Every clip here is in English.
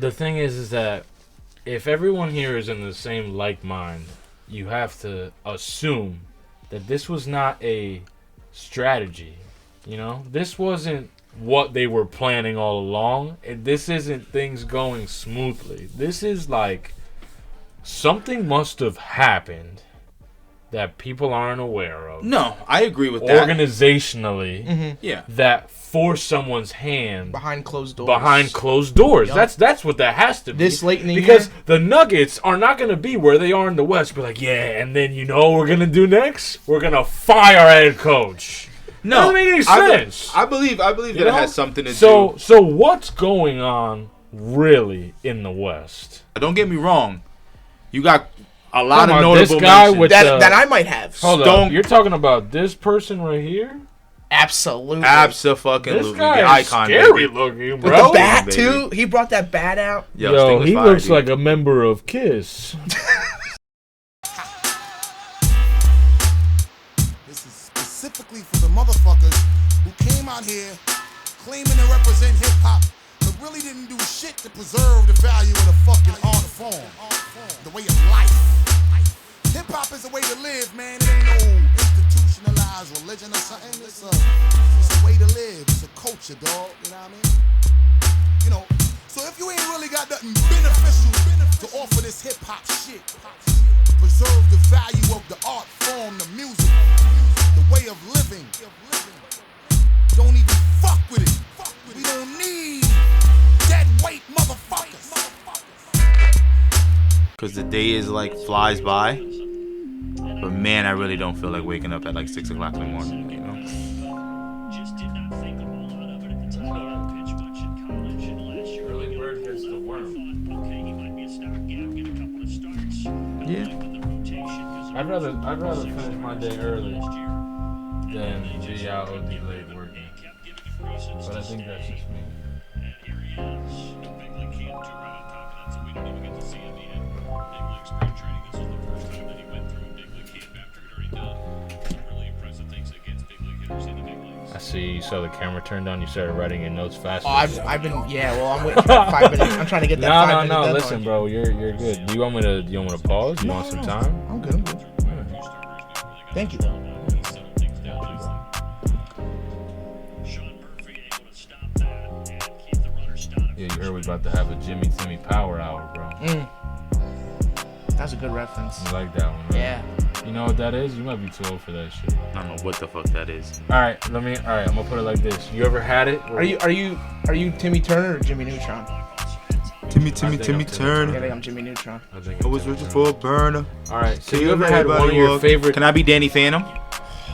the thing is that if everyone here is in the same like mind, you have to assume that this was not a strategy. You know, this wasn't what they were planning all along. This isn't things going smoothly. This is like something must have happened that people aren't aware of. No, I agree with that. Organizationally, yeah, that force someone's hand behind closed doors. Yep. That's what that has to be. This late in the because year, the Nuggets are not going to be where they are in the West. Be like, yeah, and then you know what we're going to do next? We're going to fire our head coach. No, doesn't make any sense. I believe that it has something to do. So what's going on really in the West? Don't get me wrong. You got a lot of notable this guy mentions. with that I might have. Hold on. You're talking about this person right here? Absolutely. Absolutely. This guy is icon, scary baby. looking, bro. With the bat, too. He brought that bat out. Yo, he looks like a member of KISS. This is specifically for the motherfuckers who came out here claiming to represent hip-hop but really didn't do shit to preserve the value of the fucking art form, the way of life. Hip-hop is a way to live, man. It ain't no institutionalized religion or something. It's a way to live. It's a culture, dog. You know what I mean? You know, so if you ain't really got nothing beneficial to offer this hip-hop shit, preserve the value of the art form, the music, the way of living, don't even fuck with it. We don't need dead weight motherfuckers. Because the day is like flies by. But man, I really don't feel like waking up at like 6 o'clock in the morning, you know? Early bird gets the worm. Yeah. I'd rather finish my day early than be out OD late working. But I think that's just me. I see you saw the camera turned on. You started writing your notes fast. Oh, I've been I'm waiting for 5 minutes. I'm trying to get that 5 minute deadline. Listen, bro, you're good. Do you want me to pause? You want some time? I'm good. Thank you. Yeah, you heard we about to have a Jimmy Timmy Power Hour, bro. That's a good reference. You like that one, right? Yeah. You know what that is? You might be too old for that shit. I don't know what the fuck that is. Alright, I'm gonna put it like this. You ever had it? Are you Timmy Turner or Jimmy Neutron? Timmy I Turner. think I'm Jimmy Neutron. I was looking for a burner. Alright, so you ever had one of your favorite... Can I be Danny Phantom?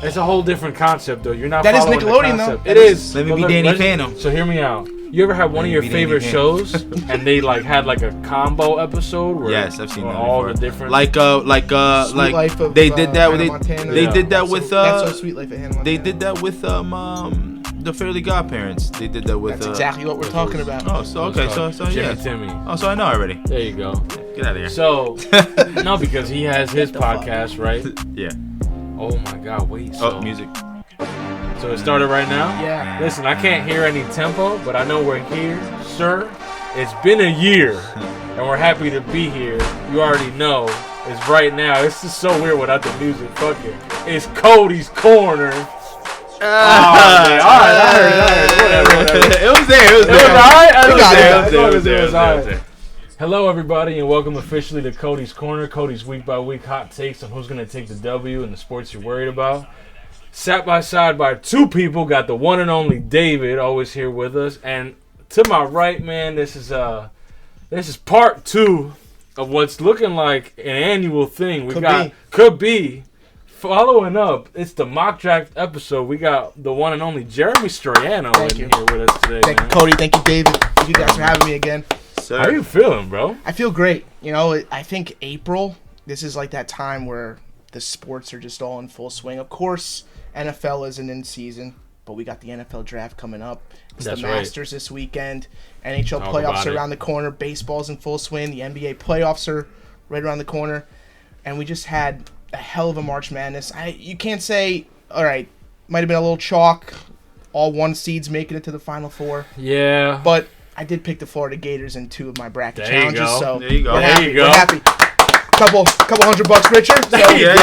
It's a whole different concept, though. You're not that following is Nickelodeon, the concept. though. It is. Let me be Danny Phantom. So hear me out. You ever had one of your favorite shows, and they like had like a combo episode where yes, I've seen that all before. the different like Life of, they did that Hannah with Montana. they did that with That's So Sweet Life of Hannah Montana. they did that with the Fairly Godparents. They did that with That's exactly what we're talking about. Oh, so okay, so Jimmy yeah. Timmy. Oh, so I know already. There you go. Get out of here. So no, because he has his podcast, right? Yeah. Oh my God! Wait. So, music. So it started right now? Yeah. Listen, I can't hear any tempo, but I know we're here, sir. It's been a year, and we're happy to be here. You already know. It's right now. It's just so weird without the music. Fuck it. It's Cody's Corner. All right. Whatever. It was there. It was all right. Hello, everybody, and welcome officially to Cody's Corner. Cody's week-by-week hot takes on who's going to take the W in the sports you're worried about. Sat by side by two people, got the one and only David, always here with us, and to my right, man, this is part 2 of what's looking like an annual thing. Could be following up. It's the mock draft episode. We got the one and only Jeremy Stroiano here with us today. Thank you, Cody. Thank you, David. Thank you guys for having me again. Sir. How you feeling, bro? I feel great. You know, I think April, this is like that time where the sports are just all in full swing. Of course, NFL isn't in season, but we got the NFL draft coming up. It's the Masters this weekend. NHL playoffs are around the corner. Baseball's in full swing. The NBA playoffs are right around the corner. And we just had a hell of a March Madness. You can't say, all right, might have been a little chalk, all 1 seeds making it to the Final Four. Yeah. But I did pick the Florida Gators in 2 of my bracket There you challenges, go. so There you go. we're There happy. you go. We're happy. Couple $100 richer. So Yeah.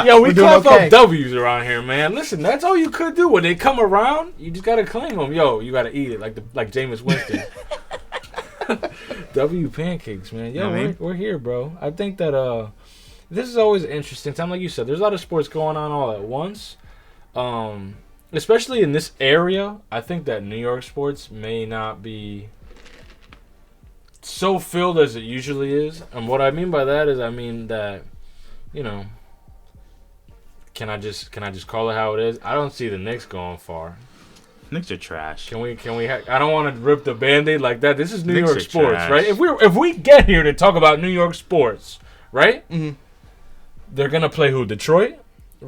Yo, we We're doing clap okay. up W's around here, man. Listen, that's all you could do. When they come around, you just gotta claim them. Yo, you gotta eat it like Jameis Winston. W pancakes, man. Yo, You know what I mean? we're here, bro. I think that this is always an interesting time. Like you said, there's a lot of sports going on all at once. Especially in this area, I think that New York sports may not be so filled as it usually is. And what I mean by that is, I mean that, you know, can I just call it how it is? I don't see the Knicks going far. Knicks are trash. Can we? I don't want to rip the Band-Aid like that. This is New Knicks York are sports, trash. right? If we get here to talk about New York sports, right? Mhm. They're gonna play who? Detroit.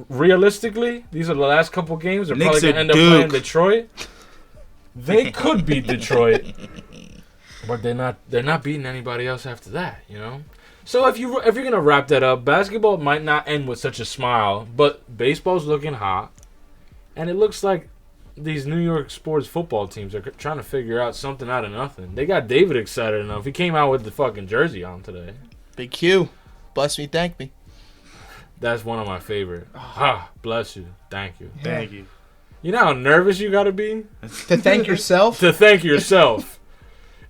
Realistically, these are the last couple games. They're Knicks probably gonna are end up Duke. playing Detroit. They could beat Detroit, but they're not beating anybody else after that. You know. So if you're gonna wrap that up, basketball might not end with such a smile, but baseball's looking hot, and it looks like these New York sports football teams are trying to figure out something out of nothing. They got David excited enough. He came out with the fucking jersey on today. Big Q. Bless me, thank me. That's one of my favorite. Ah, bless you. Thank you. Thank you. You know how nervous you got to be To thank yourself. to thank yourself.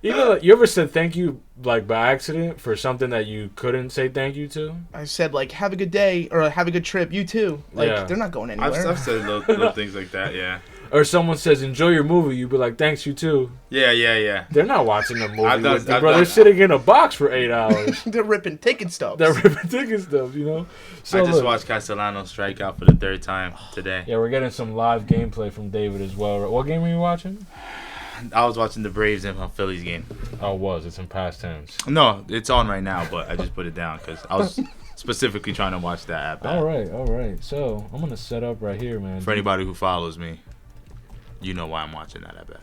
Even like, you ever said thank you like by accident for something that you couldn't say thank you to? I said, like, have a good day or have a good trip. You too. Like, Yeah. they're not going anywhere. I've said little things like that, yeah. Or someone says enjoy your movie, you be like thanks you too. Yeah. They're not watching the movie I've done- with you, I've bro. done- They're sitting in a box for 8 hours. They're ripping ticket stubs. They're ripping ticket stuff, you know. So I just look, watched Castellano strike out for the 3rd time today. yeah, we're getting some live gameplay from David as well. What game were you watching? I was watching the Braves and Phillies game. Oh, it was. It's in past tense. No, it's on right now, but I just put it down because I was specifically trying to watch that at bat. All right. So I'm gonna set up right here, man. For anybody who follows me, you know why I'm watching that at bat.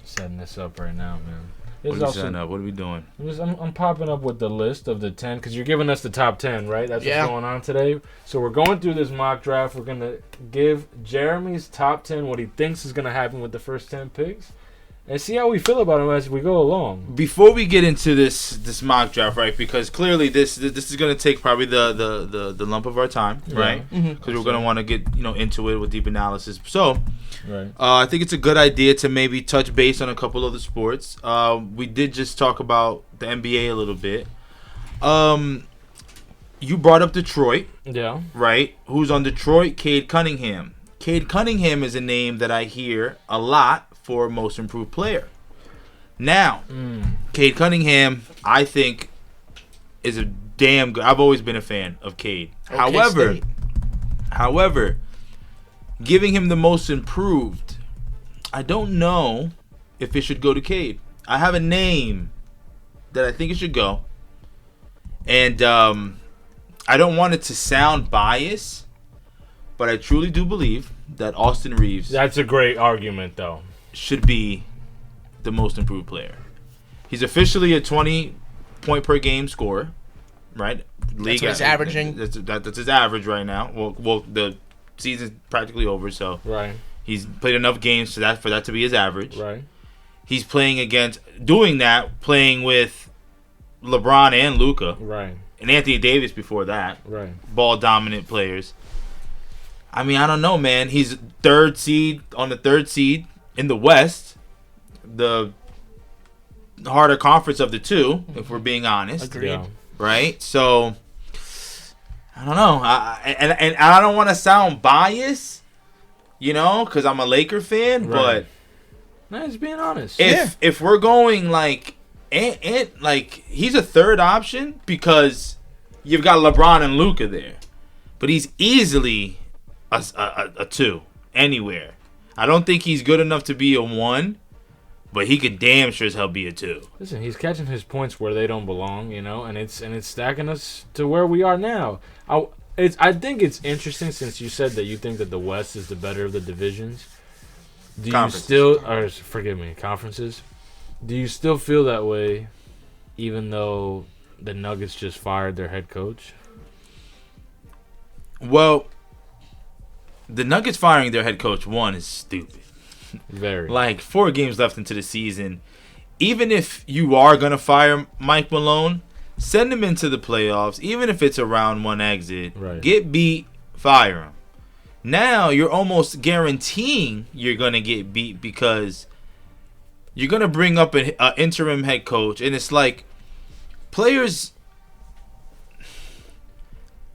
Setting this up right now, man. What are we setting up? What are we doing? I'm popping up with the list of the 10 because you're giving us the top 10, right? That's Yeah. what's going on today. So we're going through this mock draft. We're gonna give Jeremy's top 10 what he thinks is gonna happen with the first 10 picks, and see how we feel about them as we go along. Before we get into this mock draft, right? Because clearly this is going to take probably the lump of our time, right? Because we're going to want to get into it with deep analysis. So, Right. I think it's a good idea to maybe touch base on a couple of the sports. We did just talk about the NBA a little bit. You brought up Detroit, Yeah. right? Who's on Detroit? Cade Cunningham. Cade Cunningham is a name that I hear a lot for most improved player. Now, Cade Cunningham, I think, is a damn good. I've always been a fan of Cade. Okay, However, giving him the most improved, I don't know if it should go to Cade. I have a name that I think it should go, and I don't want it to sound biased, but I truly do believe that Austin Reeves That's a great argument, though. should be the most improved player. He's officially a 20-point per game scorer, right? That's what he's averaging. That's his average right now. Well, the season's practically over, so Right. he's played enough games for that to be his average. Right. He's playing with LeBron and Luka Right. and Anthony Davis before that. Right. Ball dominant players. I mean, I don't know, man. He's third seed in the West, the harder conference of the two, if we're being honest. Agreed. Yeah. Right? So, I don't know. And I don't want to sound biased, because I'm a Laker fan, Right. No, just being honest. but if we're going like he's a third option because you've got LeBron and Luka there, but he's easily a 2 anywhere. I don't think he's good enough to be a 1, but he could damn sure as hell be a 2. Listen, he's catching his points where they don't belong, and it's stacking us to where we are now. I think it's interesting since you said that you think that the West is the better of the divisions. Do you still, or forgive me, conferences? Do you still feel that way, even though the Nuggets just fired their head coach? Well, the Nuggets firing their head coach, one, is stupid. Very. Like 4 games left into the season. Even if you are gonna fire Mike Malone, send him into the playoffs. Even if it's a round 1 exit, Right. Get beat, fire him. Now you're almost guaranteeing you're gonna get beat because you're gonna bring up an interim head coach, and it's like players.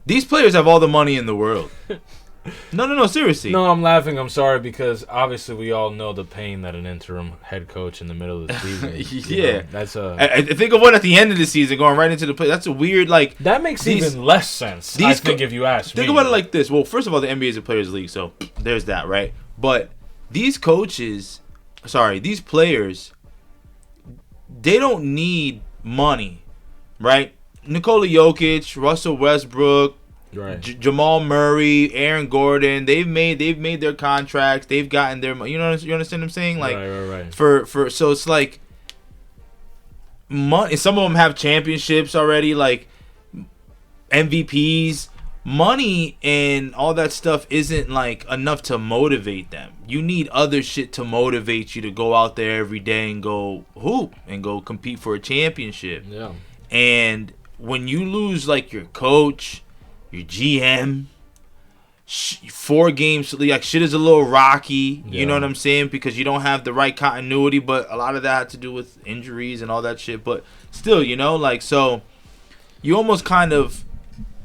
These players have all the money in the world. No, seriously. No, I'm laughing. I'm sorry because obviously we all know the pain that an interim head coach in the middle of the season. Yeah, that's I think of one at the end of the season going right into the play. That's a weird That makes even less sense. I think if you ask me. Think about it like this. Well, first of all, the NBA is a players' league, so there's that, right? But these players, they don't need money, right? Nikola Jokic, Russell Westbrook. Right. Jamal Murray, Aaron Gordon, they've made their contracts. They've gotten their, you understand what I'm saying? Like, right. For so it's like money. Some of them have championships already, like MVPs. Money and all that stuff isn't like enough to motivate them. You need other shit to motivate you to go out there every day and go hoop and go compete for a championship. Yeah. And when you lose like your coach, your GM, 4 games, like shit is a little rocky. Yeah. You know what I'm saying? Because you don't have the right continuity, but a lot of that had to do with injuries and all that shit. But still, like, so you almost kind of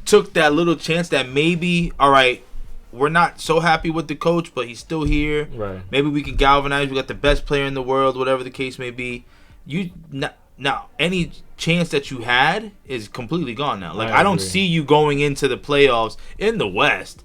took that little chance that maybe, all right, we're not so happy with the coach, but he's still here. Right. Maybe we can galvanize. We got the best player in the world, whatever the case may be. Now, any chance that you had is completely gone now. Like, I don't see you going into the playoffs in the West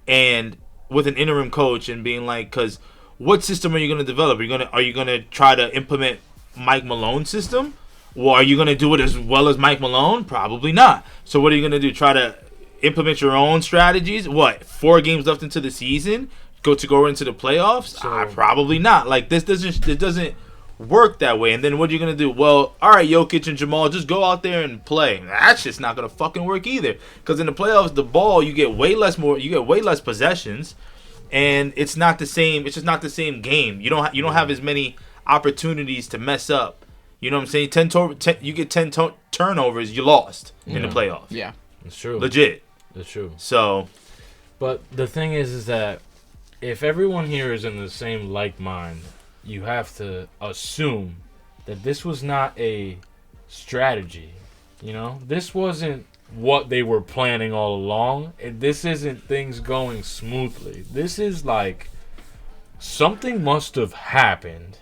and with an interim coach and being like, because what system are you going to develop? Are you gonna try to implement Mike Malone's system? Or are you going to do it as well as Mike Malone? Probably not. So what are you going to do? Try to implement your own strategies? What, 4 games left into the season? Go into the playoffs? Probably not. Like, this doesn't work that way. And then what are you gonna do? Well, all right, Jokic and Jamal, just go out there and play. That's just not gonna fucking work either. Because in the playoffs, the ball you get way less possessions, and it's not the same. It's just not the same game. You don't have as many opportunities to mess up. You know what I'm saying? You get 10 turnovers, you lost in the playoffs. Yeah, it's true. Legit. It's true. So, but the thing is that if everyone here is in the same like mind, you have to assume that this was not a strategy. This wasn't what they were planning all along. This isn't things going smoothly. This is like something must have happened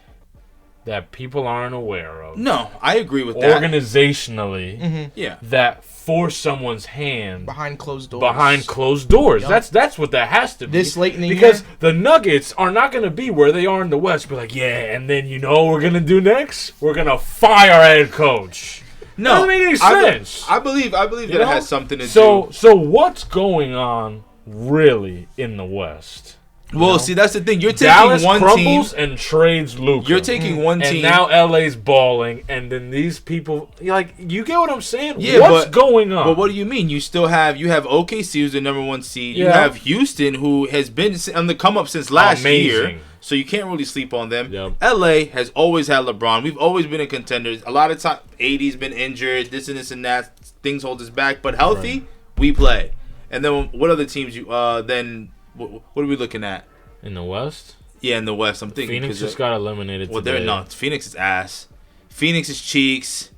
that people aren't aware of. No, I agree with that. Organizationally, yeah, that force someone's hand behind closed doors. Yep. That's what that has to be. This late in the year, because the Nuggets are not going to be where they are in the West. Be like, yeah, and then what we're going to do next? We're going to fire our head coach. No, doesn't make any sense. I believe that it has something to do. So what's going on really in the West? Well, see, that's the thing. You're taking Dallas one crumbles team and trades Luka. You're taking one team, and now LA's balling, and then these people, you get what I'm saying? Yeah, what's going on? But what do you mean? You have OKC who's the number 1 seed. Yeah. You have Houston who has been on the come up since last year, so you can't really sleep on them. Yep. LA has always had LeBron. We've always been a contender. A lot of time, AD's been injured. This and that. Things hold us back, but healthy, we play. And then what other teams? Then what are we looking at? In the West? Yeah, in the West. I'm thinking Phoenix just got eliminated. Well, they're not. Phoenix is ass. Phoenix is cheeks.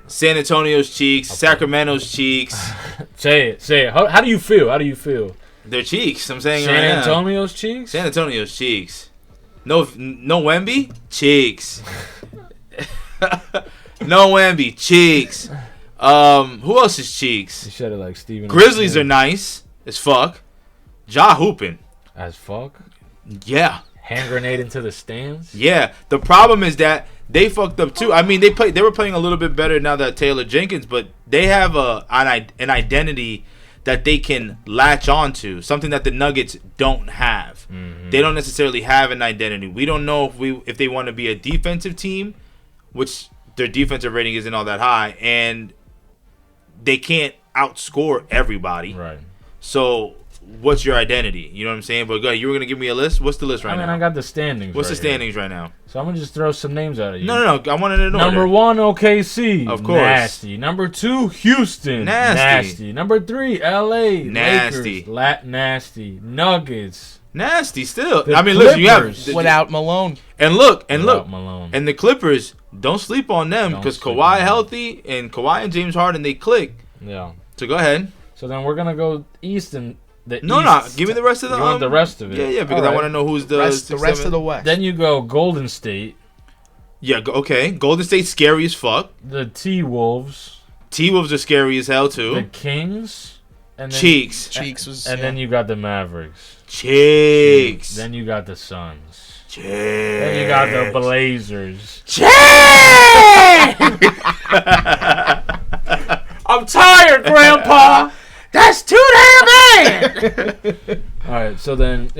San Antonio's cheeks. Okay. Sacramento's cheeks. Say it. How do you feel? They're cheeks. I'm saying San right now. Antonio's cheeks? San Antonio's cheeks. No Wemby? Cheeks. No Wemby. Cheeks. Who else is cheeks? You said it like Steven. Grizzlies are nice as fuck. Ja hooping. As fuck? Yeah. Hand grenade into the stands? Yeah. The problem is that they fucked up too. I mean, they were playing a little bit better now that Taylor Jenkins, but they have an identity that they can latch on to, something that the Nuggets don't have. Mm-hmm. They don't necessarily have an identity. We don't know if they want to be a defensive team, which their defensive rating isn't all that high, and they can't outscore everybody. Right. So what's your identity. You know what I'm saying? But go ahead, you were gonna give me a list. What's the list right now? I got the standings. What's the standings right now? So I'm gonna just throw some names out at you. No. I wanted to know. Number 1, OKC. Of course. Nasty. Number 2, Houston. Nasty. Number 3, LA. Nasty. Lakers. Nasty. Nuggets. Nasty still. The I mean, listen, you have without Malone. And look, Malone. and the Clippers. Don't sleep on them because Kawhi healthy and Kawhi and James Harden they click. Yeah. So go ahead. So then we're gonna go East and the East. No. Give me the rest of the. You want the rest of it? Yeah, because I want to know who's the rest of the West. Then you go Golden State. Yeah. Okay. Golden State's scary as fuck. The T-Wolves. T-Wolves are scary as hell too. The Kings. And then, Cheeks was. And then you got the Mavericks. Cheeks. Then you got the Suns. Cheeks. Then you got the Blazers. Cheeks. I'm tired, Grandpa. That's too damn bad. All right, so then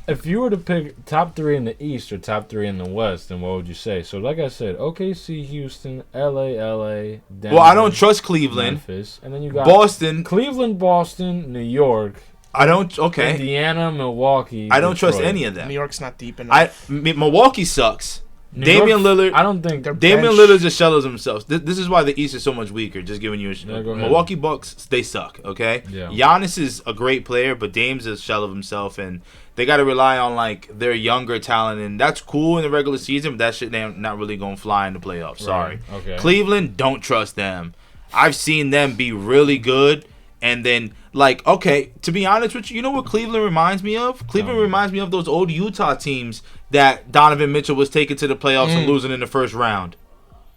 if you were to pick top 3 in the East or top 3 in the West, then what would you say? So like I said, OKC, Houston, LA, Denver. Well, I don't trust Cleveland. Memphis, and then you got Boston. Cleveland, Boston, New York. I don't. Okay. Indiana, Milwaukee. I don't Detroit. trust any of them. New York's not deep enough. Milwaukee sucks. New Damian York, Lillard. I don't think Damian Lillard's a shell of themselves. This is why the East is so much weaker. Just giving you Yeah, go ahead. Milwaukee Bucks. They suck. Okay. Yeah. Giannis is a great player, but Dame's a shell of himself, and they got to rely on like their younger talent, and that's cool in the regular season, but that shit not really gonna fly in the playoffs. Sorry. Right. Okay. Cleveland, don't trust them. I've seen them be really good, and then like okay, to be honest with you, you know what Cleveland reminds me of? Cleveland reminds me of those old Utah teams that Donovan Mitchell was taking to the playoffs and losing in the first round.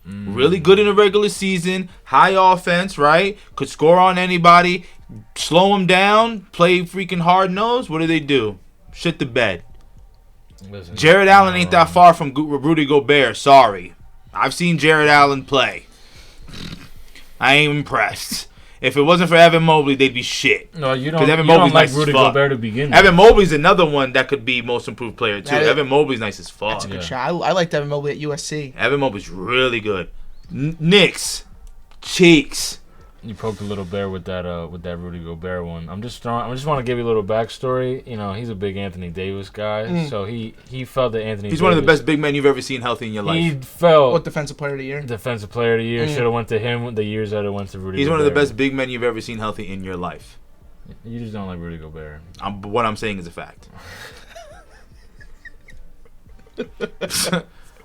Really good in the regular season, high offense, right? Could score on anybody, slow them down, play freaking hard nose. What do? Shit the bed. Listen, Jared Allen ain't that far from Rudy Gobert. Sorry. I've seen Jared Allen play. I ain't impressed. If it wasn't for Evan Mobley, they'd be shit. No, you don't. Evan You Mobley's don't like nice as Rudy fuck. Gobert to begin with. Evan Mobley's another one that could be most improved player too. Evan Mobley's nice as fuck. That's a good shot. I liked Evan Mobley at USC. Evan Mobley's really good. Knicks, Cheeks. You poked a little bear with that Rudy Gobert one. I just want to give you a little backstory. You know, he's a big Anthony Davis guy, so he felt that Anthony. He's one of the best big men you've ever seen healthy in your life. He felt What defensive player of the year? defensive player of the year. Should have went to him the years that it went to Rudy. He's Gobert. one of the best big men you've ever seen healthy in your life. You just don't like Rudy Gobert. What I'm saying is a fact.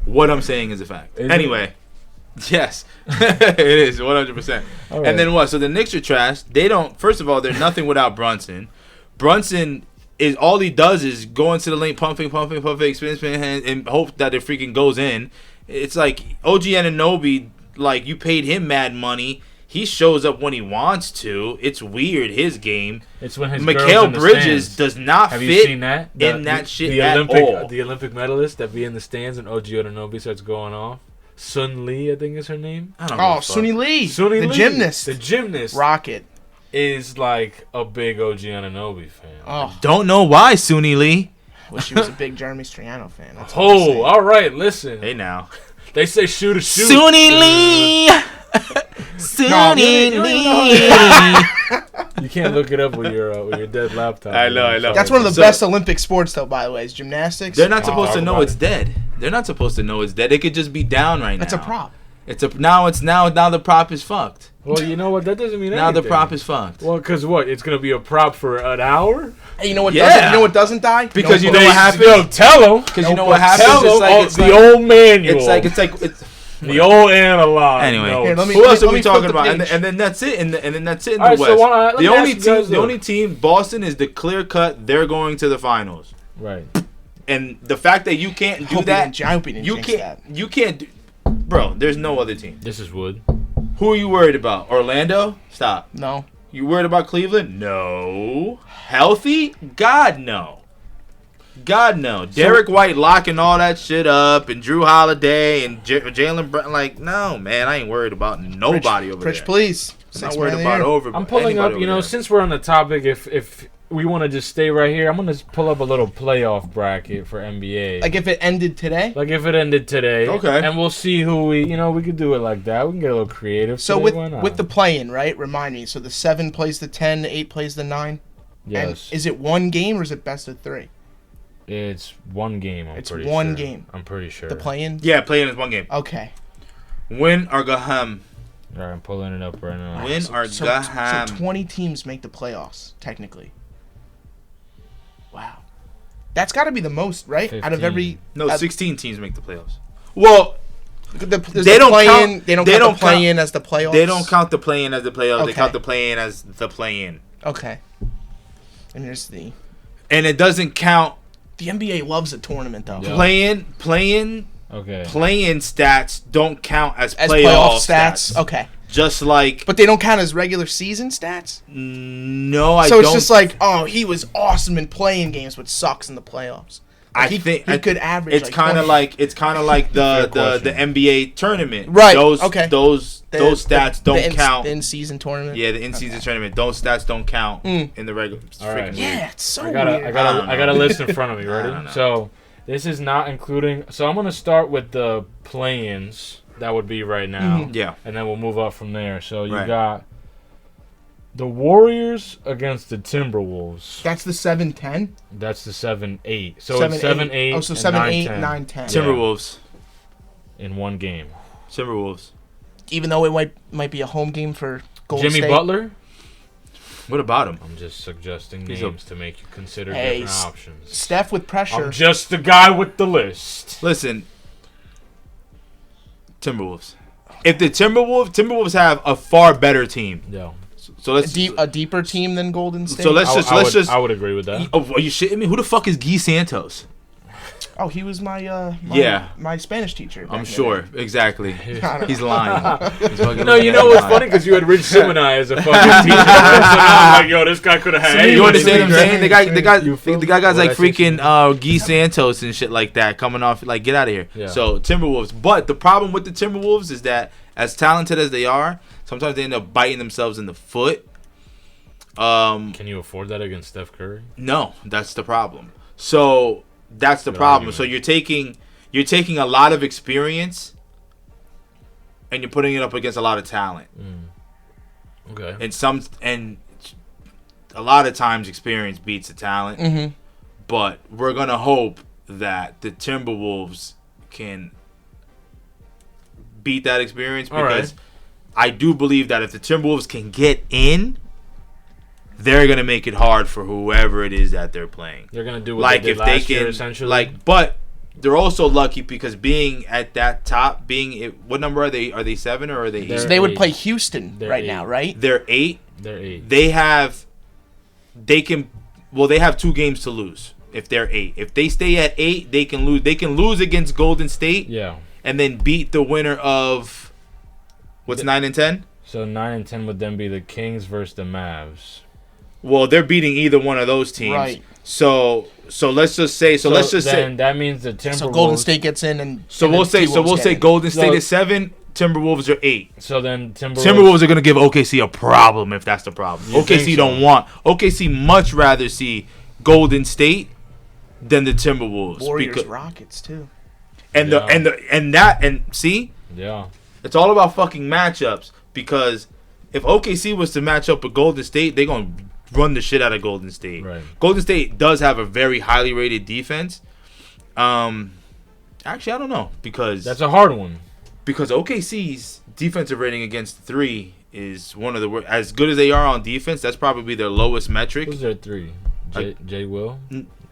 What I'm saying is a fact. Anyway. Yes, it is 100%. Right. And then what? So the Knicks are trash. They don't. First of all, they're nothing without Brunson. Brunson is all he does is go into the lane, pumping, spin, and hope that it freaking goes in. It's like OG Anunoby. Like you paid him mad money. He shows up when he wants to. It's weird his game. It's when his Mikal Bridges does not Have fit you seen that? in that shit the at Olympic, all. The Olympic medalist that be in the stands and OG Anunoby starts going off. Sun Lee, I think is her name. I don't know. Oh, Suni Lee. Suni the Lee, gymnast. The gymnast. Rocket. Is like a big OG Anunoby fan. Oh, Don't know why, Suni Lee. wish he was a big Jeremy Striano fan. That's what I'm saying. All right, listen. Hey now. They say shoot a shoot. Suni Lee. Suni Lee. You can't look it up with your dead laptop. I know. That's one of the best Olympic sports, though. By the way, is gymnastics. They're not supposed to talk know about it's it. dead. They're not supposed to know it's dead. It could just be down right That's now. a prop. Now the prop is fucked. Well, you know what? That doesn't mean Now anything. the prop is fucked. Well, because what? It's going to be a prop for an hour? Hey, you know what? Yeah. Doesn't, you know what doesn't die? Because you know Notebook. what happens? Yo, tell them. Because you know what happens? Tell them It's the like old manual. it's the old analog. Anyway, notes. Here, let me- who else are let we me flip talking the about? page. And then that's it. And then that's it in All the right, so West. let me ask you guys The only team, Boston, is the clear cut. They're going to the finals. Right. And the fact that you can't do Hope he that, didn't- I hope he didn't you jinx can't. that. You can't do. Bro, there's no other team. This is Wood. Who are you worried about? Orlando? Stop. No. You worried about Cleveland? No. Healthy? God, no. God, no. Derek White locking all that shit up, and Drew Holiday and Jalen Brown. Like, no, man, I ain't worried about nobody over Pritch, there. please. I'm not Six worried man of the about year. over. I'm pulling anybody up, you over know, there. since we're on the topic, if we want to just stay right here, I'm going to pull up a little playoff bracket for NBA. Like if it ended today. Like if it ended today. Okay. And we'll see who we could do it like that. We can get a little creative. So today, why not? with the play-in, right? Remind me. So the 7 plays the 10, the 8 plays the 9. Yes. And is it one game or is it best of 3? It's one game, It's pretty one sure. game. I'm pretty sure. The play-in? Yeah, play-in is one game. Okay. Win or go home. All right, I'm pulling it up right now. Win or So go home. 20 teams make the playoffs, technically. Wow. That's got to be the most, right? 15. Out of every... No, 16 teams make the playoffs. Well, they they don't count. They don't count the play-in as the playoffs? They don't count the play-in as the playoffs. Okay. They count the play-in as the play-in. Okay. And here's the... And it doesn't count The NBA loves a tournament, though. Yeah. play-in Okay. play-in stats don't count as As playoff playoff stats? Okay. Just like But they don't count as regular season stats? no, I So don't. it's just like, oh, he was awesome in playing games, but sucks in the playoffs. Like he could average. It's like kind of 20. like the question. NBA tournament. Right, Those okay. those stats don't count. The in-season tournament. Yeah, the in-season tournament. Those stats don't count in the regular. All right. freaking Yeah, league. it's so I got weird. a list in front of me. Ready? don't know. So this is not including. So I'm gonna start with the play-ins. That would be right now. Yeah. And then we'll move up from there. So you Right. got the Warriors against the Timberwolves. That's the 7-10? That's the 7-8. So it's 7-8. Oh, so and 7-8, 9-10 9-10. Yeah. Timberwolves. in one game. Timberwolves. Even though it might be a home game for Golden Jimmy State. Butler. What about him? I'm just suggesting He's names to make you consider Hey, different options. Steph with pressure. I'm just the guy with the list. Listen, Timberwolves. If the Timberwolves have a far better team. Yeah. So let's a deeper team than Golden State. So let's I would agree with that. Oh, are you shitting me? Who the fuck is Guy Santos? Oh, he was my Yeah. my Spanish teacher. back I'm in the sure. day. He's lying. He's fucking No, you know lying. what's funny? Because you had Rich Simoni as a fucking teacher. So now I'm like, yo, this guy could have had. You anyone. understand what I'm saying? The guy guy's What like I say? freaking Guy Santos and shit like that coming off. Like, get out of here. Yeah. So Timberwolves. But the problem with the Timberwolves is that as talented as they are, sometimes they end up biting themselves in the foot. Can you afford that against Steph Curry? No, that's the problem. So that's the Good problem. argument. So you're taking a lot of experience and you're putting it up against a lot of talent. Okay. And a lot of times experience beats the talent. Mm-hmm. But we're gonna hope that the Timberwolves can beat that experience All right. because I do believe that if the Timberwolves can get in, they're gonna make it hard for whoever it is that they're playing. They're gonna do what Like they if did they last year, can, essentially. but they're also lucky because being at that top, what number are they? Are they 7 or are they 8? They're So they would 8. play Houston They're right 8. now, right? They're 8. They're 8. They have 2 games to lose if they're 8. If they stay at 8, they can lose. They can lose against Golden State Yeah. and then beat the winner of what's 9 and 10. So 9 and 10 would then be the Kings versus the Mavs. Well, they're beating either one of those teams. Right. So let's just say. So let's just then say. that means the Timberwolves. So Golden State gets in, and So and we'll the say. So T-Wolves we'll get say in. Golden State So- is 7. Timberwolves are 8. So then Timberwolves are gonna give OKC a problem if that's the problem. You think OKC so? don't want. OKC much rather see Golden State than the Timberwolves. Warriors, Rockets too. And Yeah. and see, Yeah. it's all about fucking matchups because if OKC was to match up with Golden State, they're gonna run the shit out of Golden State. Right. Golden State does have a very highly rated defense. Actually, I don't know because That's a hard one. OKC's defensive rating against 3 is one of the worst. As good as they are on defense, that's probably their lowest metric. Who's their 3? Jay Will?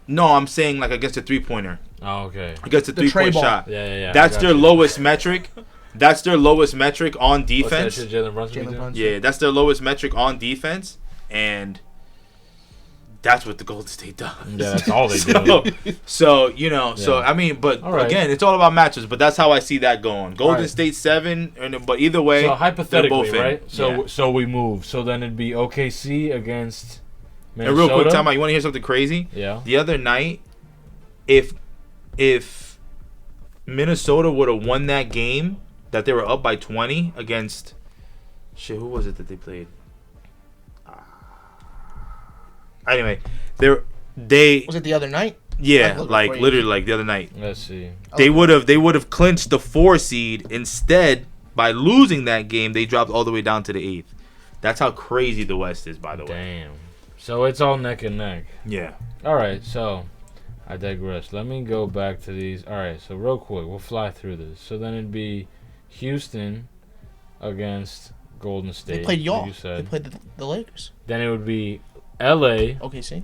No, I'm saying like against a 3-pointer, Oh, okay. against a The tray 3-point ball. shot. Yeah. That's I got their you. lowest metric. That's their lowest metric on What's that defense. shit Jalen Brunson be Jalen doing? Brunson. Yeah, that's their lowest metric on defense, and that's what the Golden State does. Yeah, that's all they do. So you know, so Yeah. I mean, but All right. again, it's all about matches. But that's how I see that going. Golden right. State 7, but either way, So they're hypothetically, both in. right? So Yeah. so we move. So then it'd be OKC against And Minnesota. real quick, time out. You want to hear something crazy? Yeah. The other night, if Minnesota would have won that game, that they were up by 20 against, shit, who was it that they played? Anyway, they Was it the other night? yeah, Like, like wait. literally like the other night. Let's see. They would have clinched the 4 seed. Instead, by losing that game, they dropped all the way down to the 8th. That's how crazy the West is, by the way. Damn. So it's all neck and neck. Yeah. All right, so I digress. Let me go back to these. All right, so real quick, we'll fly through this. So then it'd be Houston against Golden State. They played y'all. Like you said. They played the Lakers. Then it would be L.A. OKC.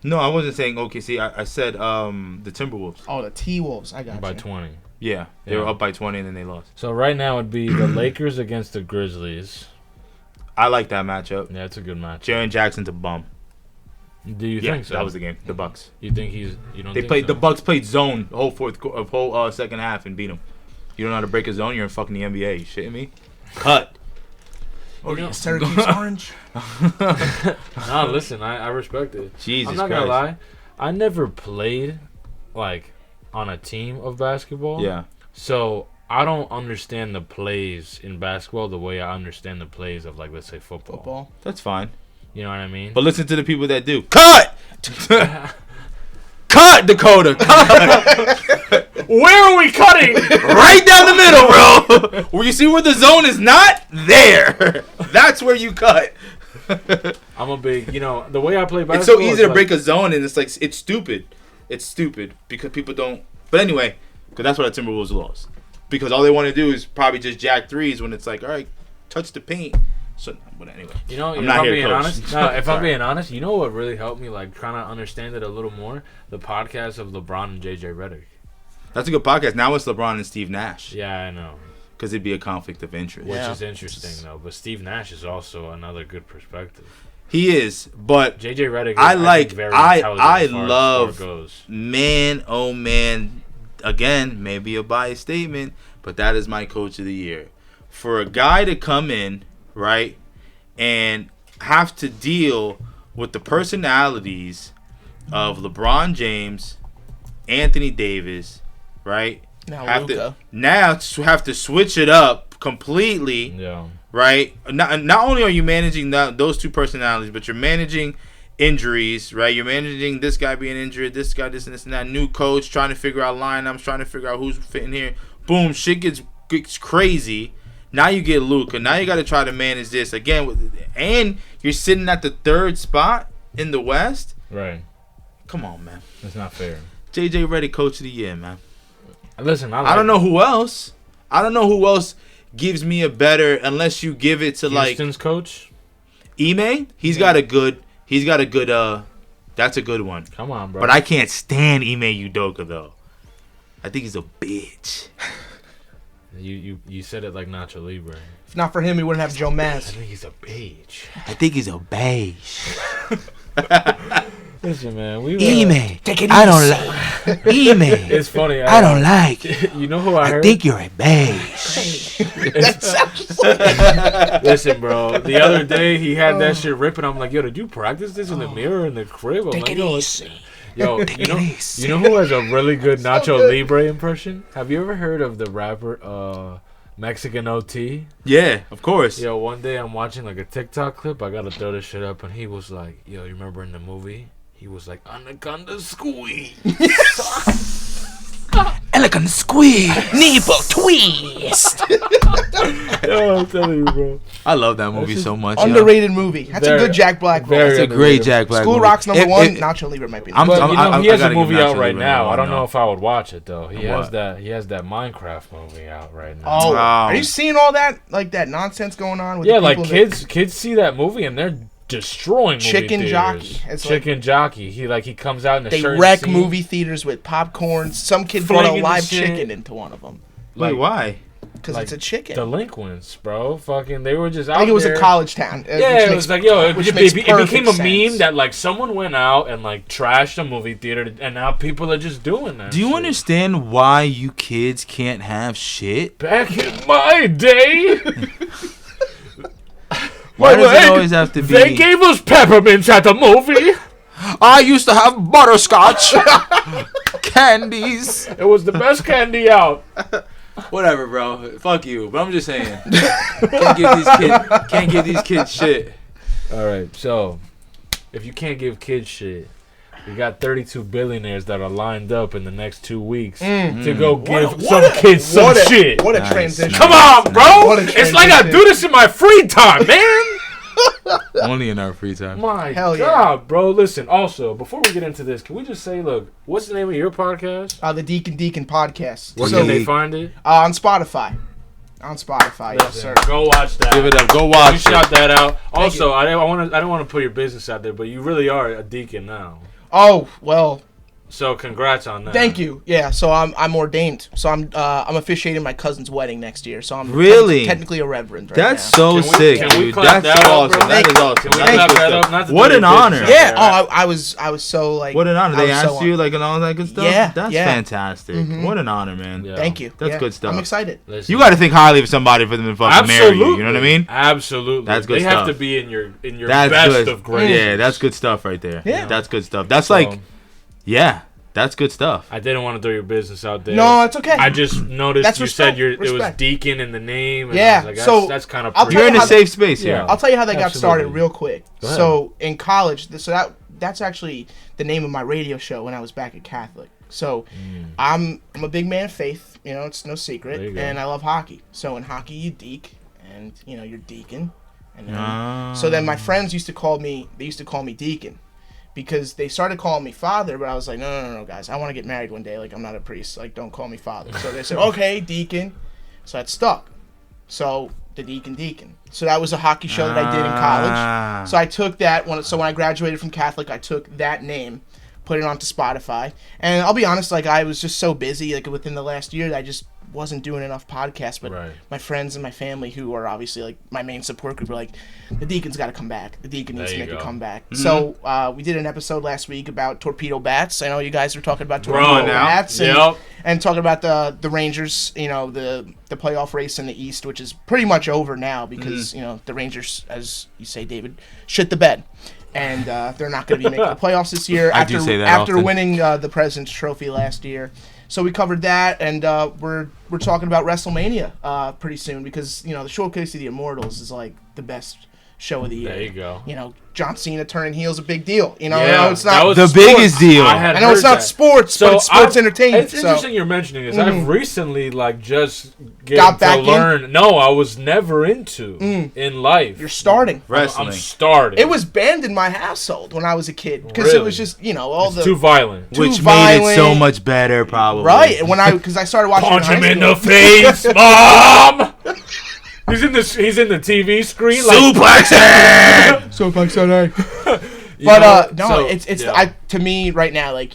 No, I wasn't saying OKC. I said the Timberwolves. Oh, the T-Wolves. I got by you. 20. Yeah, they were up by 20 and then they lost. So right now it'd be the Lakers against the Grizzlies. I like that matchup. Yeah, it's a good match. Jaren Jackson's a bum. Do you think so? That was the game. The Bucks. You think he's? You don't. They think played. so? The Bucks played zone the whole second half and beat them. You don't know how to break a zone. You're in fucking the NBA. You shitting me? Cut. Oh, yeah, Syracuse Orange. Nah, listen, I respect it. Jesus I'm not Christ. gonna lie. I never played like on a team of basketball. Yeah. So I don't understand the plays in basketball the way I understand the plays of, like, let's say football. That's fine. You know what I mean? But listen to the people that do. Cut! Cut, Dakota! Cut! Where are we cutting? Right down the middle, bro! Where you see where the zone is not? There! That's where you cut. I'm a big, the way I play basketball. It's so easy to like, break a zone, and it's like, it's stupid. It's stupid because people don't. But anyway, because that's why the Timberwolves lost. Because all they want to do is probably just jack threes when it's like, all right, touch the paint. So, but anyway, I'm not here to being coach. honest. No, if I'm being honest, you know what really helped me, like, trying to understand it a little more? The podcast of LeBron and JJ Redick. That's a good podcast. Now it's LeBron and Steve Nash. Yeah, I know. Because it'd be a conflict of interest. Which is interesting, though. But Steve Nash is also another good perspective. He is, but JJ Redick. I love. Man, oh man, again, maybe a biased statement, but that is my coach of the year. For a guy to come in, right, and have to deal with the personalities of LeBron James, Anthony Davis, right? Now Luka. Have to switch it up completely. Yeah. Right? Not only are you managing those two personalities, but you're managing injuries, right? You're managing this guy being injured, this guy, this and this and that. New coach, trying to figure out lineups, trying to figure out who's fitting here. Boom, shit gets crazy. Now you get Luka. Now you got to try to manage this again. And you're sitting at the third spot in the West. Right. Come on, man. That's not fair. JJ Redick, coach of the year, man. Listen, I don't know who else. I don't know who else gives me a better, unless you give it to Houston's coach Ime. He's got a good that's a good one. Come on, bro. But I can't stand Ime Udoka though. I think he's a bitch. You said it like Nacho Libre. If not for him, we wouldn't have Joe I Mass. think he's a bitch. I think he's a beige. Listen, man, Ime, I don't like Ime. It's funny. I don't like it. You know who I heard? I think you're a beige. That sounds like Listen, bro. The other day he had that shit ripping. I'm like, yo, did you practice this in the mirror in the crib? I'm like, yo, you know who has a really good Nacho Libre impression? Have you ever heard of the rapper Mexican OT? Yeah, of course. Yo, one day I'm watching like a TikTok clip. I gotta throw this shit up, and he was like, yo, you remember in the movie? He was like, Anaconda squeeze. Elegant squeeze. Nipple twist. Yo, I'm telling you, bro. I love that movie so much. underrated movie. That's a good Jack Black movie. That's a great Jack Black School movie. Rocks #1. Nacho Libre might be. He has a movie out right Libre now. #1, I don't no. know if I would watch it though. He has What? that Minecraft movie out right now. Oh, Wow. are you seeing all that nonsense going on? With yeah, the like people kids see that movie and they're destroying movie Chicken theaters. Jockey. It's Chicken Jockey. He comes out in a They certain wreck scene. movie theaters with popcorn. Some kid brought a Flinging live the shit. chicken into one of them Wait, why? because Like, it's a chicken. Delinquents, bro. Fucking, they were just out I think it was there. a college town. Yeah, it was like, yo, it became a perfect meme sense. that, like, someone went out and, like, trashed a movie theater, and now people are just doing that. Do you shit. understand why you kids can't have shit? Back in my day, Why does it always have to be? they gave us peppermints at the movie. I used to have butterscotch candies. It was the best candy out. Whatever, bro. Fuck you. But I'm just saying. Can't give these kids shit. All right, so if you can't give kids shit, we got 32 billionaires that are lined up in the next 2 weeks to go give some kids some shit. What a Nice, transition. Come on, bro. What a It's like I transition. do this in my free time, man. Only in our free time. My Hell God, bro. Listen, also, before we get into this, can we just say, look, what's the name of your podcast? The Deacon podcast. Where So, can they find it? on Spotify. On Spotify, yes, sir. Go watch that. Give it up. Go watch You it. shout that out. Also, you. I don't want to put your business out there, but you really are a deacon now. Oh, well, So congrats on that. thank you. Yeah, so I'm ordained. So I'm officiating my cousin's wedding next year. So I'm Really? technically a reverend right That's now. so Can we- sick, can we dude. clap That's that so up, awesome. bro? That is awesome. Can we That's clap good that stuff. up? Not to What put an your honor. business Yeah. out there. I was so like. What an honor. I They was so asked you like and all that good stuff? Yeah, That's yeah. fantastic. What an honor, man. Yeah. Thank you. That's Yeah, good stuff. I'm excited. Listen. You got to think highly of somebody for them to fucking marry you. You know what I mean? Absolutely. That's good They have stuff. to be in your That's best good. of graces. Yeah, that's good stuff right there. Yeah. That's good stuff. That's So, like, yeah, that's good stuff. I didn't want to throw your business out there. No, it's okay. I just noticed That's you respect, said it was respect. Deacon in the name. And Yeah, I was like, so that's kind of I'll pretty. tell You're in you a how safe space here. Yeah. I'll tell you how they got Absolutely. started real quick. Go ahead. So in college, so that's actually the name of my radio show when I was back at Catholic. So I'm a big man of faith, it's no There you secret, go. and I love hockey. So in hockey you deke, and you're deacon, and then, so then my friends used to call me Deacon. Because they started calling me father, but I was like, no, guys, I want to get married one day. Like, I'm not a priest. Like, don't call me father. So they said, okay, Deacon. So that stuck. So the Deacon. So that was a hockey show that I did in college. So I took that when I graduated from Catholic, I took that name, put it onto Spotify. And I'll be honest, like, I was just so busy, like, within the last year that I just wasn't doing enough podcasts. But Right. my friends and my family, who are obviously like my main support group, were like, the Deacon's got to come back. The Deacon needs to There you make a go. comeback. So we did an episode last week about torpedo bats. I know you guys were talking about Bro, torpedo now. bats Yep. and talking about the Rangers, the playoff race in the East, which is pretty much over now because the Rangers, as you say, David, shit the bed. And they're not going to be making the playoffs this year I do say that after often. winning the President's Trophy last year. So we covered that, and we're talking about WrestleMania pretty soon because the Showcase of the Immortals is like the best show of the year. There you go. John Cena turning heel is a big deal. I Yeah, know it's that not was The sports. biggest deal. I know it's not sports, but it's sports entertainment. It's interesting you're mentioning this. I've recently just Got back to in? learn. No, I was never into in life. You're starting. Wrestling. I'm starting. It was banned in my household when I was a kid because it was Really? just all It's the too violent. too Which made it so violent. much better, probably. right. And because I started watching Punch it him high in the school. face, mom. He's in the TV screen. Suplexing! So Black Sunday. You But know, no, so, it's yeah. to me right now, like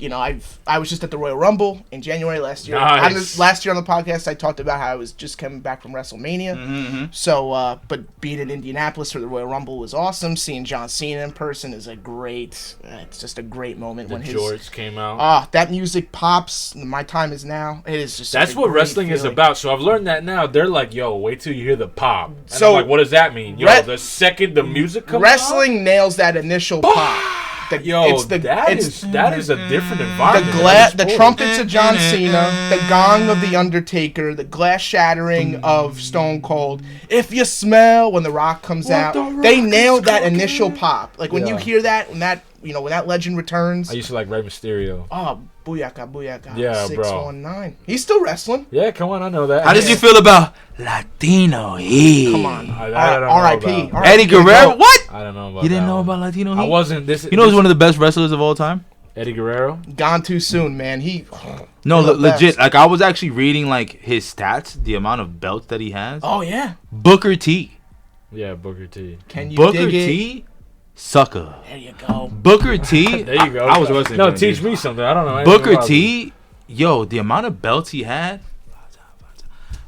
I was just at the Royal Rumble in January last year. Nice. Last year on the podcast, I talked about how I was just coming back from WrestleMania. So, but being in Indianapolis for the Royal Rumble was awesome. Seeing John Cena in person is it's just a great moment The when his jorts came out. that music pops. My time is now. It is just That's such a what great wrestling is feeling. about. So I've learned that now. They're like, yo, wait till you hear the pop. And So- I'm like, what does that mean? Yo, the second the music comes Wrestling nails that initial pop. Yo, that is a different environment. The trumpets of John Cena, the gong of The Undertaker, the glass shattering of Stone Cold. If you smell when The Rock comes out, they nailed that initial pop. Like when you hear that, when that legend returns. I used to like Rey Mysterio. Oh, booyaka. Yeah, bro. 619. He's still wrestling. Yeah, come on, I know that. How did you feel about Latino Heat? Come on. I don't know R.I.P. about- Eddie Guerrero? What? I don't know about You didn't that know one. about Latino Heat? I wasn't. This. You know he's one of the best wrestlers of all time? Eddie Guerrero. Gone too soon, man. No, One of the legit. best. Like, I was actually reading, like, his stats, the amount of belts that he has. Oh, yeah. Booker T. Yeah, Booker T. Can you Booker dig it? T. Sucker. There you go. Booker T. There you go. I was wrestling. No, fan, teach dude. me something. I don't know. anything Booker about T. Yo, the amount of belts he had.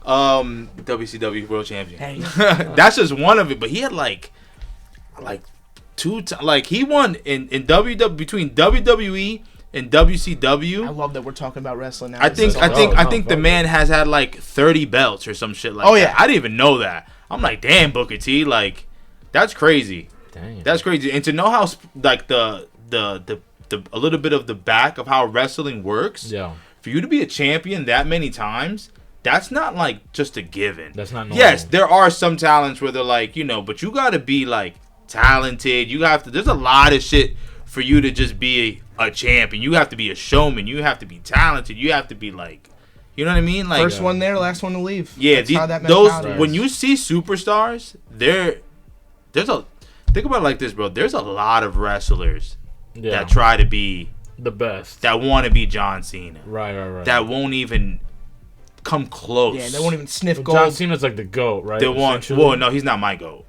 WCW World Champion. Hey. That's just one of it, but he had like two times. Like he won in WW between WWE and I WCW. love that we're talking about wrestling now. I This is think awesome. the man has had like 30 belts or some shit like Oh, that. yeah. I didn't even know that. I'm like, damn, Booker T. Like, that's crazy. Dang. That's crazy. And to know how like the a little bit of the back of how wrestling works. Yeah. For you to be a champion that many times, that's not like just a given. That's not normal. Yes, there are some talents where they're like, but you got to be like talented. You have to. There's a lot of shit for you to just be a champion. You have to be a showman. You have to be talented. You have to be like, you know what I mean? Like First one there, last one to leave. Yeah, That's how that those mentality when is. you see superstars, there's think about it like this, bro. There's a lot of wrestlers Yeah. that try to be The best. that want to be John Cena. Right. That won't even come close. Yeah, they won't even sniff Well, gold. John Cena's like the GOAT, right? They want. Essentially. Well, no, he's not my GOAT.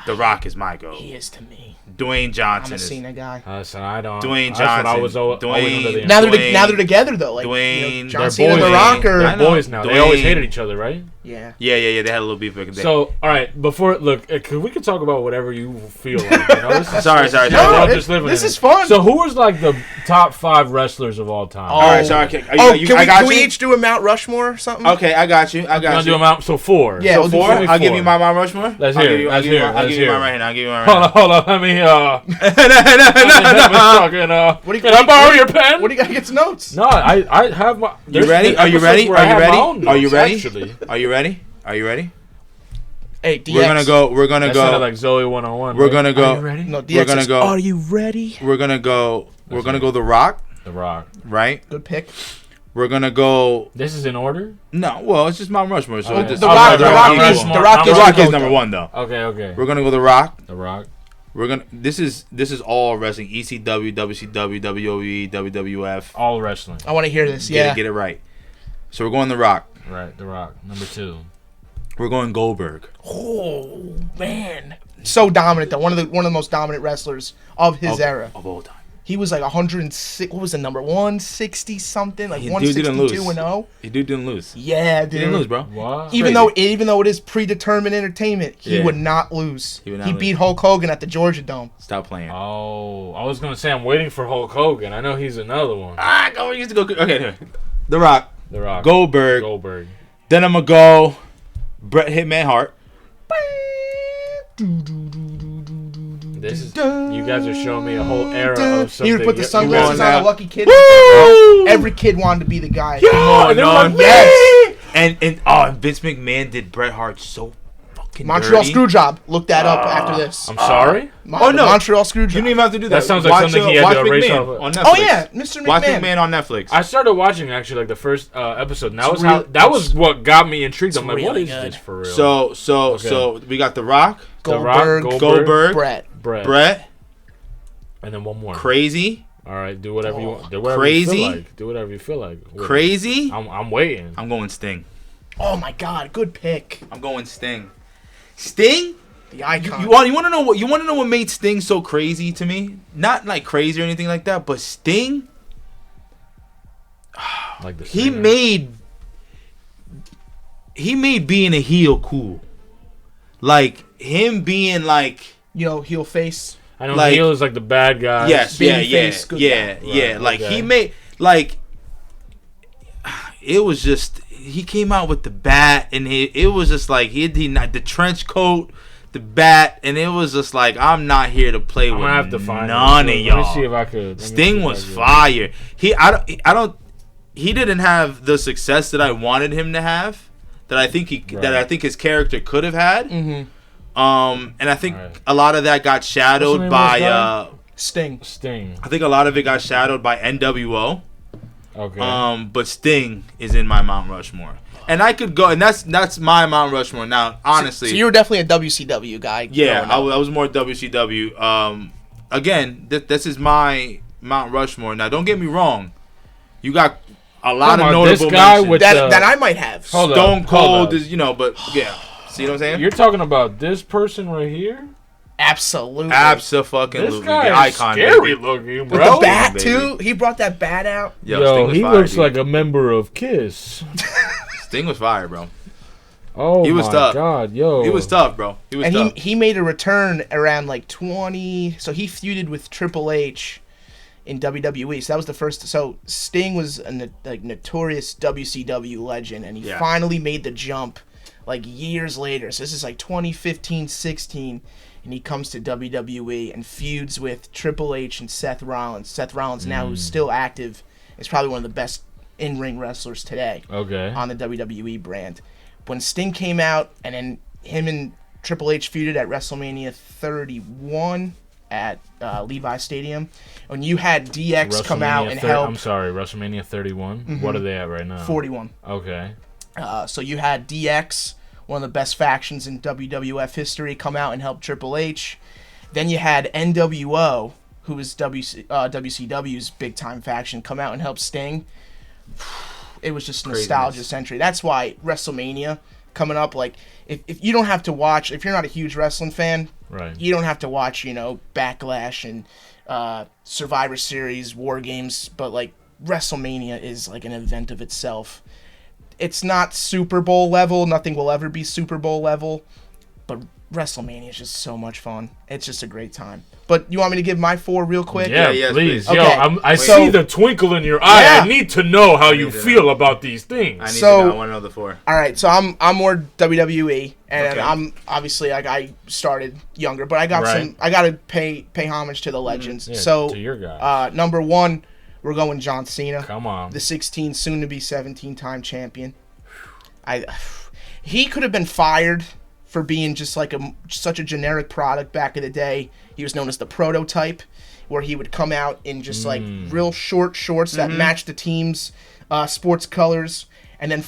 The Rock is my GOAT. He is to me. Dwayne I'm Johnson a is. Cena guy. Listen, I don't. Dwayne That's what I Johnson. was always under the Now Dwayne- they're together though. Like Dwayne- John They're Cena and The boys. Rock are. I They're know. boys now. They always Dwayne- hated each other, right? Yeah. Yeah. They had a little beef. So, all right, before we can talk about whatever you feel like. You know, this is, Sorry. No, I'm just living this in is it. fun. So, who was like the top 5 wrestlers of all time? Oh. All right, sorry. Can we each do a Mount Rushmore or something? Okay, I got you. You want to do them out? So 4. Yeah, so we'll do 4? I'll give 4. you my Mount Rushmore. Let's I'll hear give it. you- Let's I'll give you hear it. my- I'll Let's give you hear my it. right hand. I'll give you my right Hold hand. on. Let me No. Can I borrow your pen? What do you got to get some notes? No, I have my. You ready? Are you ready? Are you ready? Actually, Are you ready? Are you ready? Hey, DX. We're gonna that go. sounded like Zoe 101. We're right? gonna go. Are you ready? No, DX We're gonna is, go. Are you ready? We're gonna go. We're Let's gonna hear go The Rock, The Rock. right? Good pick. We're gonna go. This is in order. No, well, it's just Mount Rushmore. So Okay. just, The All Rock. right, The all Rock right, is. all The right. Rock The is. Rock the is GOAT, number though. 1 though. Okay. We're gonna go The Rock. The Rock. We're gonna. This is all wrestling. ECW, WCW, WOE, WWF. All wrestling. I want to hear this. Yeah. Get it right. So we're going The Rock. Right. The Rock. Number 2. We're going Goldberg. Oh man, so dominant though. One of the most dominant wrestlers of his era. of all time. He was like 106. What was the number? 160 something. Like Dude didn't 162 lose. and 0. He didn't lose. Yeah, He didn't lose, dude. bro. What? Even Crazy. though it is predetermined entertainment, he Yeah. would not lose. He would not He lose. beat Hulk Hogan at the Georgia Dome. Stop playing. Oh, I was gonna say I'm waiting for Hulk Hogan. I know he's another one. Go. We used to go. Okay, anyway. The Rock. The Rock. Goldberg. Then I'm gonna go Bret Hitman Hart. This is you guys are showing me a whole era of something. He would put the You sunglasses going on, now. a lucky kid. Woo! Every kid wanted to be the guy. Oh, and they were no. like, Yes. And Vince McMahon did Bret Hart so fucking Montreal dirty. Screwjob. Look that up after this. I'm sorry. Oh, no. Montreal You Screwjob. didn't even have to do that. That sounds like something he had watch to erase McMahon off of. on Netflix. Oh yeah, Mr. Watch McMahon. McMahon on Netflix. I started watching actually like the first episode. And that It's was how real- that was what got me intrigued. I'm it's like, what really is good. this for real? So we got The Rock, The Rock, Goldberg, Brett. Bret, and then one more. Crazy, All right, do whatever you want. Do whatever Crazy? you feel like. Do whatever you feel like. Crazy. I'm waiting. I'm going Sting. Oh my God, good pick. I'm going Sting. Sting? The icon. You want to know what made Sting so crazy to me? Not like crazy or anything like that, but Sting, Like the he singer. made being a heel cool. Like him being like heel face. I know like- Neil is like the bad guy. yes, babyface, good guy. Right, like okay. he made like it was just he came out with the bat and it was just like he not the trench coat, the bat, and it was just like I'm not here to play I'm with gonna have to find none it. of Let y'all. me see if I could. Let me see Sting if was I could. fire. He didn't have the success that I wanted him to have. That I think his character could have had. Mm-hmm. And I think Right. a lot of that got What's the shadowed name of this by guy? Sting. Sting. I think a lot of it got shadowed by NWO. Okay. But Sting is in my Mount Rushmore. And I could go, and that's my Mount Rushmore. Now, honestly, So you were definitely a WCW guy. yeah, growing up. I was more WCW. Again, this is my Mount Rushmore. Now, don't get me wrong. You got a lot Come of on, notable this guy mentions. with that I might have. Hold up. Stone Cold up. is, but yeah. See what I'm saying? You're talking about this person right here? Absolutely. Absolutely. This The guy is icon, scary baby. looking, With bro. the bat baby. too. He brought that bat out. Sting Yo, was he fire, looks dude. like a member of Kiss. Sting was fire, bro. Oh He was my tough. God, yo. He was tough, bro. He was And tough. he made a return around like 20. So he feuded with Triple H in WWE. So that was the first. So Sting was a notorious WCW legend, and he Yeah. finally made the jump like years later. So this is like 2015, 16, and he comes to WWE and feuds with Triple H and Seth Rollins. Seth Rollins now, who's still active, is probably one of the best in-ring wrestlers today Okay. on the WWE brand. When Sting came out, and then him and Triple H feuded at WrestleMania 31 at Levi Stadium, when you had DX come out and help I'm sorry, WrestleMania 31. What are they at right now? 41. Okay. So you had DX, one of the best factions in WWF history, come out and help Triple H. Then you had NWO, who was WCW's big-time faction, come out and help Sting. It was just nostalgia century. That's why WrestleMania coming up, like, if you don't have to watch, if you're not a huge wrestling fan, right, you don't have to watch, Backlash and Survivor Series, War Games, but, like, WrestleMania is, like, an event of itself. It's not Super Bowl level. Nothing will ever be Super Bowl level, but WrestleMania is just so much fun. It's just a great time. But you want me to give my 4 real quick? Yeah, yes, please. Okay. Yo, I see the twinkle in your eye. Yeah. I need to know how you feel about these things. I need to know. I want to know the 4. All right, so I'm more WWE, and Okay. I'm obviously, like, I started younger, but I got I got to pay homage to the legends. Yeah, so to your guys. number 1, we're going John Cena. Come on. The 16, soon to be 17-time champion. He could have been fired for being just like such a generic product back in the day. He was known as the prototype, where he would come out in just like real short shorts that matched the team's sports colors. And then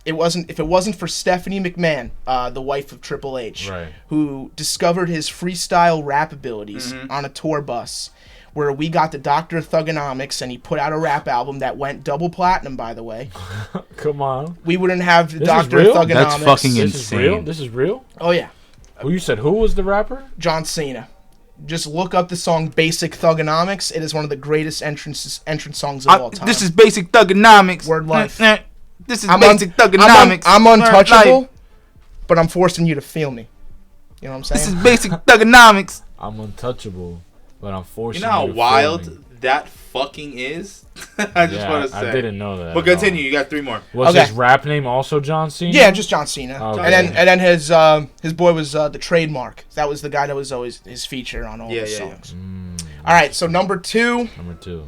if it wasn't for Stephanie McMahon, the wife of Triple H, right, who discovered his freestyle rap abilities on a tour bus, where we got the Dr. Thugonomics, and he put out a rap album that went double platinum, by the way. Come on. We wouldn't have the This is Dr. real? Thugonomics. That's fucking This is insane. real? This is real? Oh, yeah. Well, you said who was the rapper? John Cena. Just look up the song Basic Thugonomics. It is one of the greatest entrance songs of all time. This is basic thugonomics. Word life. This is basic thugonomics. I'm Word untouchable, life. but I'm forcing you to feel me. You know what I'm saying? This is basic thugonomics. I'm untouchable, but I'm forcing You know how to wild feel me. that fucking is? I just want to say. I didn't know that. But continue. You got 3 more. Was Okay. his rap name also John Cena? Yeah, just John Cena. Okay. And then his boy was the Trademark. That was the guy that was always his feature on all the songs. All right, so number 2. Number 2.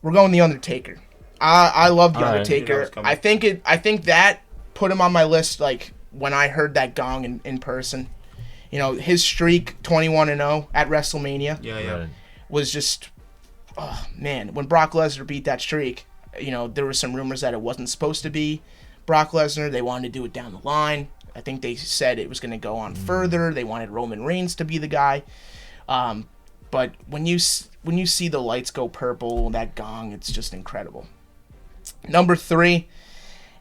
We're going The Undertaker. I love The All right. Undertaker. I think that put him on my list, like, when I heard that gong in person. His streak 21-0 at WrestleMania Yeah. was just, oh man, when Brock Lesnar beat that streak, there were some rumors that it wasn't supposed to be Brock Lesnar. They wanted to do it down the line. I think they said it was going to go on further. They wanted Roman Reigns to be the guy. But when you see the lights go purple, that gong, it's just incredible. Number 3,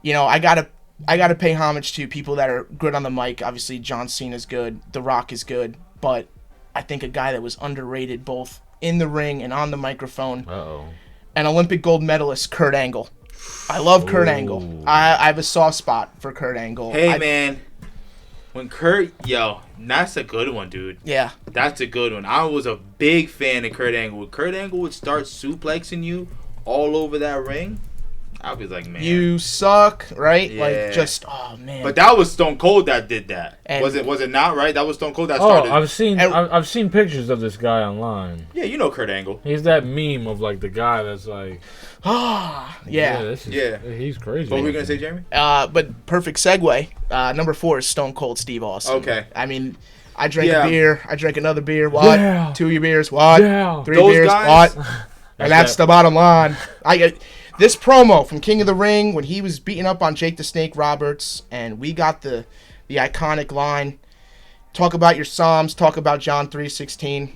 I gotta pay homage to people that are good on the mic. Obviously, John Cena's good, The Rock is good, but I think a guy that was underrated both in the ring and on the microphone, an Olympic gold medalist, Kurt Angle. I love Kurt Angle. I have a soft spot for Kurt Angle. Hey, man. When that's a good one, dude. Yeah. That's a good one. I was a big fan of Kurt Angle. When Kurt Angle would start suplexing you all over that ring, I was like, man. You suck, right? Yeah. Like, just, oh, man. But that was Stone Cold that did that. And was it not, right? That was Stone Cold that started. I've seen pictures of this guy online. Yeah, you know Kurt Angle. He's that meme of, like, the guy that's like, yeah. He's crazy. What were you going to say, Jeremy? But perfect segue. Number 4 is Stone Cold Steve Austin. Okay. I mean, I drank a beer. I drank another beer. What? Yeah. 2 beers. What? Yeah. 3 Those beers. guys- What? And that's the bottom line. This promo from King of the Ring when he was beating up on Jake the Snake Roberts, and we got the iconic line, talk about your Psalms, talk about John 3:16.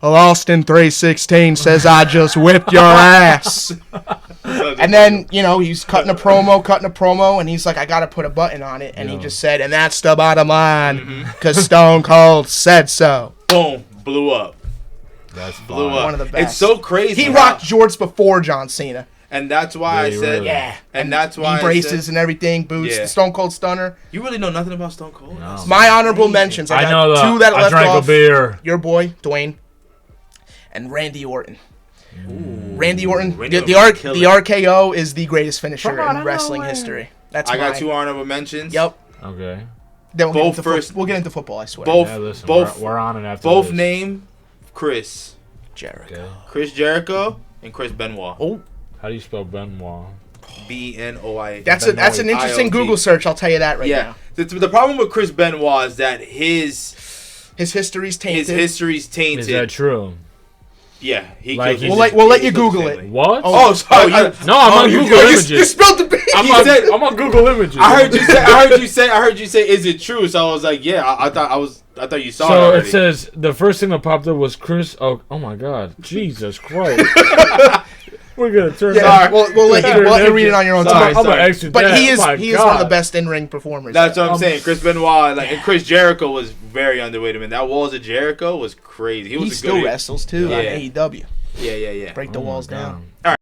Austin 3:16 says I just whipped your ass. And then, he's cutting a promo, and he's like, I got to put a button on it. And he just said, and that's the bottom line, because Stone Cold said so. Boom. Blew up. That's Blew up. One of the best. It's so crazy. He rocked jorts before John Cena. And that's why I said, Yeah. And that's why braces and everything, boots, Yeah. the Stone Cold Stunner. You really know nothing about Stone Cold? No. My honorable mentions. I know got that. 2 that I left drank off. a beer. Your boy, Dwayne. And Randy Orton. Randy Orton. Randy The Orton killed it. RKO is the greatest finisher From out in of wrestling nowhere. history. That's I got mine. 2 honorable mentions. Yep. Okay. Then Both first- we'll get into football, I swear. Both, Yeah, listen, both, we're on it after both this. name Chris. Jericho. Okay. Chris Jericho and Chris Benoit. Oh, How do you spell Benoit? Benoit. that's an interesting IOT. Google search. I'll tell you that right now. The problem with Chris Benoit is that his His history's tainted. history's tainted. Is that true? Yeah, he Like, killed We'll let you Google it. What? Oh, sorry. No, I'm on Google Images. You spilled the beans. I'm on Google Images. I heard you say, is it true? So I was like, yeah. I thought you saw it So already. it says the first thing that popped up was Chris. Oh my God, Jesus Christ! We're gonna turn. Yeah, we'll let you read it on your own time. I'm gonna extra. But he is one of the best in-ring performers. That's what I'm saying. Chris Benoit, and Chris Jericho was very underweight. I mean, that Walls of Jericho was crazy. He still wrestles too on AEW. Yeah. Break the walls down. All